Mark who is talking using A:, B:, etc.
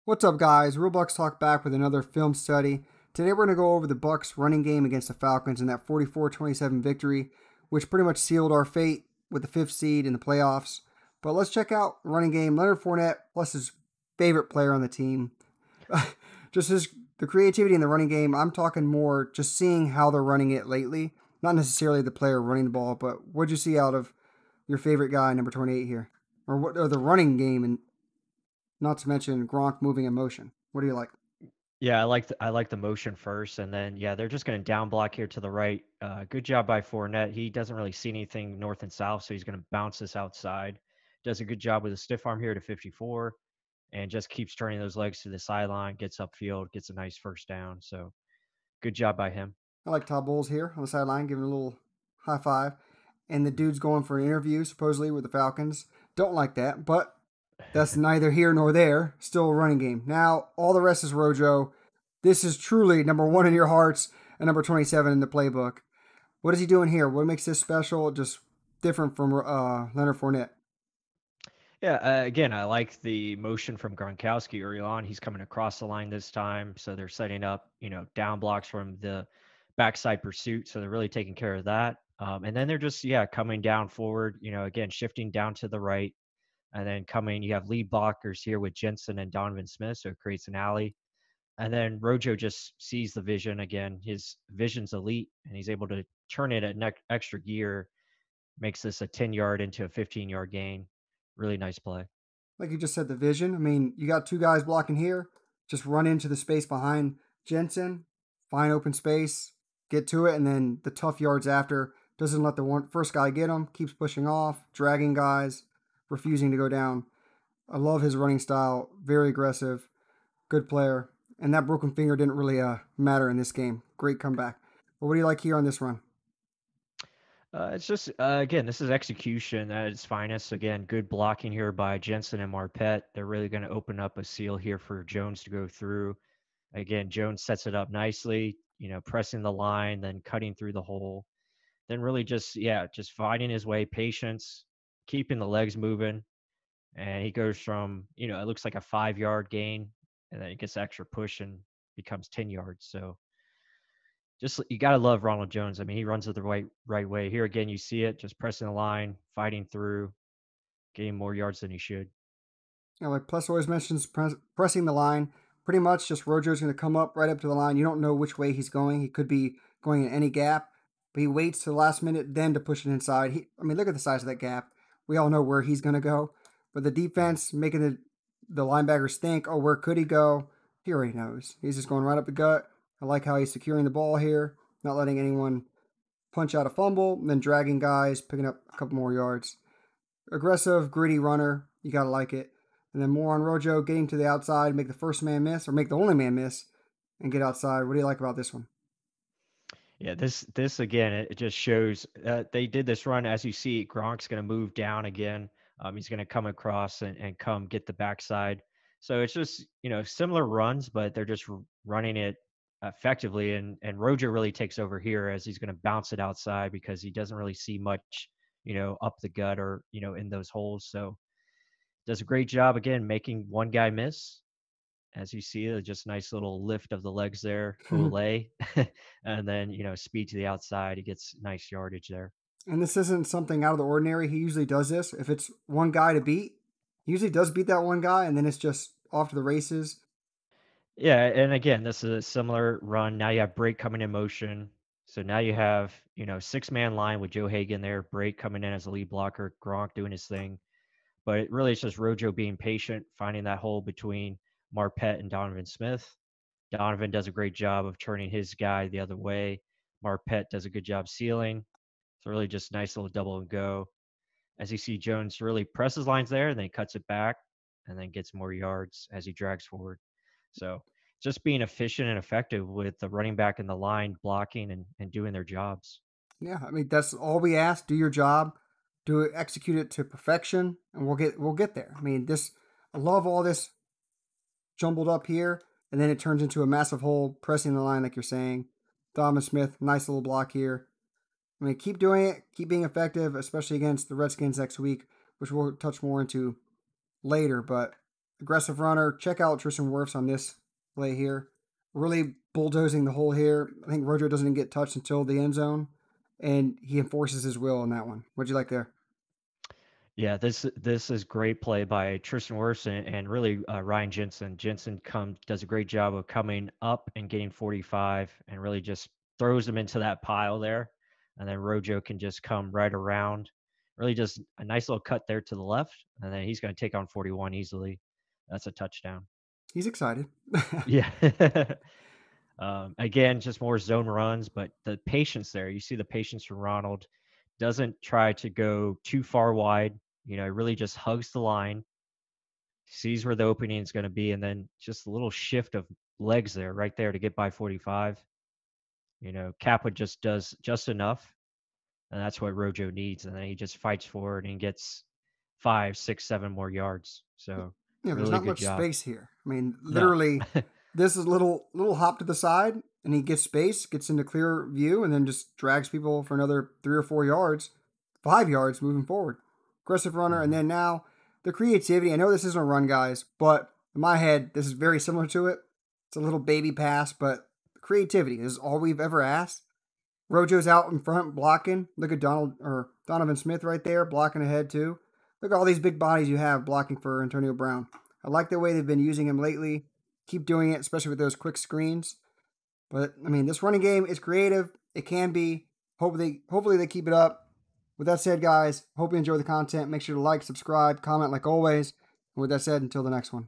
A: What's up, guys? Real Bucs Talk back with another film study. Today we're going to go over the Bucs running game against the Falcons and that 44-27 victory, which pretty much sealed our fate with the 5th seed in the playoffs. But let's check out running game. Leonard Fournette plus his favorite player on the team. The creativity in the running game. I'm talking more just seeing how they're running it lately. Not necessarily the player running the ball, but what'd you see out of your favorite guy, number 28 here? Or the running game, and not to mention Gronk moving in motion. What do you like?
B: Yeah, I like the motion first, and then yeah, they're just going to down block here to the right. Good job by Fournette. He doesn't really see anything north and south, so he's going to bounce this outside. Does a good job with a stiff arm here to 54, and just keeps turning those legs to the sideline. Gets upfield, gets a nice first down. So good job by him.
A: I like Todd Bowles here on the sideline, giving a little high five. And the dude's going for an interview, supposedly, with the Falcons. Don't like that, but that's neither here nor there. Still a running game. Now, all the rest is Rojo. This is truly number one in your hearts and number 27 in the playbook. What is he doing here? What makes this special? Just different from Leonard Fournette.
B: Yeah, again, I like the motion from Gronkowski early on. He's coming across the line this time, so they're setting up, down blocks from the backside pursuit. So they're really taking care of that. And then they're just, yeah, coming down forward. Again, shifting down to the right, and then coming. You have lead blockers here with Jensen and Donovan Smith, so it creates an alley. And then Rojo just sees the vision again. His vision's elite, and he's able to turn it at extra gear. Makes this a 10-yard into a 15-yard gain. Really nice play.
A: Like you just said, the vision. I mean, you got two guys blocking here. Just run into the space behind Jensen, find open space, get to it, and then the tough yards after. Doesn't let the first guy get him, keeps pushing off, dragging guys, refusing to go down. I love his running style. Very aggressive, good player. And that broken finger didn't really matter in this game. Great comeback. But what do you like here on this run?
B: It's just again, this is execution at its finest. Again, good blocking here by Jensen and Marpet. They're really going to open up a seal here for Jones to go through. Again, Jones sets it up nicely. Pressing the line, then cutting through the hole. Then really just finding his way, patience, keeping the legs moving, and he goes from it looks like a 5-yard gain, and then he gets extra push and becomes 10 yards. So just you gotta love Ronald Jones. I mean, he runs it the right way. Here again, you see it, just pressing the line, fighting through, getting more yards than he should.
A: Like Plus always mentions pressing the line. Pretty much just Rojo's going to come up right up to the line. You don't know which way he's going. He could be going in any gap, but he waits to the last minute then to push it inside. Look at the size of that gap. We all know where he's going to go. But the
B: Mhm.
A: defense making the linebackers think, oh, where could he go? He already knows. He's just going right up the gut. I like how he's securing the ball here, not letting anyone punch out a fumble, and then dragging guys, picking up a couple more yards. Aggressive, gritty runner. You got to like it. And then more on Rojo getting to the outside, make the first man miss, or make the only man miss, and get outside. What do you like about this one?
B: Yeah, this again, it just shows they did this run. As you see, Gronk's going to move down again. He's going to come across and come get the backside. So it's just similar runs, but they're just running it effectively. And Rojo really takes over here as he's going to bounce it outside because he doesn't really see much, up the gut or in those holes. So does a great job again making one guy miss. As you see, just nice little lift of the legs there, ole, and then speed to the outside. He gets nice yardage there.
A: And this isn't something out of the ordinary. He usually does this. If it's one guy to beat, he usually does beat that one guy, and then it's just off to the races.
B: Yeah, and again, this is a similar run. Now you have Break coming in motion. So now you have 6-man line with Joe Hagan there, Break coming in as a lead blocker, Gronk doing his thing. But it really is just Rojo being patient, finding that hole between Marpet and Donovan Smith. Donovan does a great job of turning his guy the other way. Marpet does a good job sealing. So really just nice little double and go. As you see, Jones really presses lines there, and then he cuts it back, and then gets more yards as he drags forward. So just being efficient and effective with the running back and the line blocking and doing their jobs.
A: Yeah, that's all we ask. Do your job, do it, execute it to perfection, and we'll get there. I love all this jumbled up here, and then it turns into a massive hole, pressing the line like you're saying. Donovan Smith, nice little block here. Keep doing it, keep being effective, especially against the Redskins next week, which we'll touch more into later. But aggressive runner. Check out Tristan Wirfs on this play here. Really bulldozing the hole here. I think Rojo doesn't even get touched until the end zone, and he enforces his will on that one. What'd you like there?
B: Yeah, this is great play by Tristan Wirfs and really Ryan Jensen. Jensen does a great job of coming up and getting 45 and really just throws him into that pile there, and then Rojo can just come right around. Really just a nice little cut there to the left, and then he's going to take on 41 easily. That's a touchdown.
A: He's excited.
B: Yeah. Again, just more zone runs, but the patience there. You see the patience from Ronald. Doesn't try to go too far wide. Really just hugs the line, sees where the opening is going to be, and then just a little shift of legs there, right there to get by 45. Kappa just does just enough, and that's what Rojo needs. And then he just fights forward and gets 5, 6, 7 more yards. So
A: There's
B: really
A: not
B: good
A: much
B: job.
A: space here. I mean,
B: No.
A: literally, this is a little hop to the side, and he gets space, gets into clear view, and then just drags people for another 3 or 4 yards, 5 yards moving forward. Aggressive runner, and
B: Mhm.
A: then now the creativity. I know this isn't a run, guys, but in my head, this is very similar to it. It's a little baby pass, but creativity is all we've ever asked. Rojo's out in front blocking. Look at Donovan Smith right there blocking ahead too. Look at all these big bodies you have blocking for Antonio Brown. I like the way they've been using him lately. Keep doing it, especially with those quick screens. But I mean, this running game is creative. It can be. Hopefully they keep it up. With that said, guys, hope you enjoy the content. Make sure to like, subscribe, comment like always. And with that said, until the next one.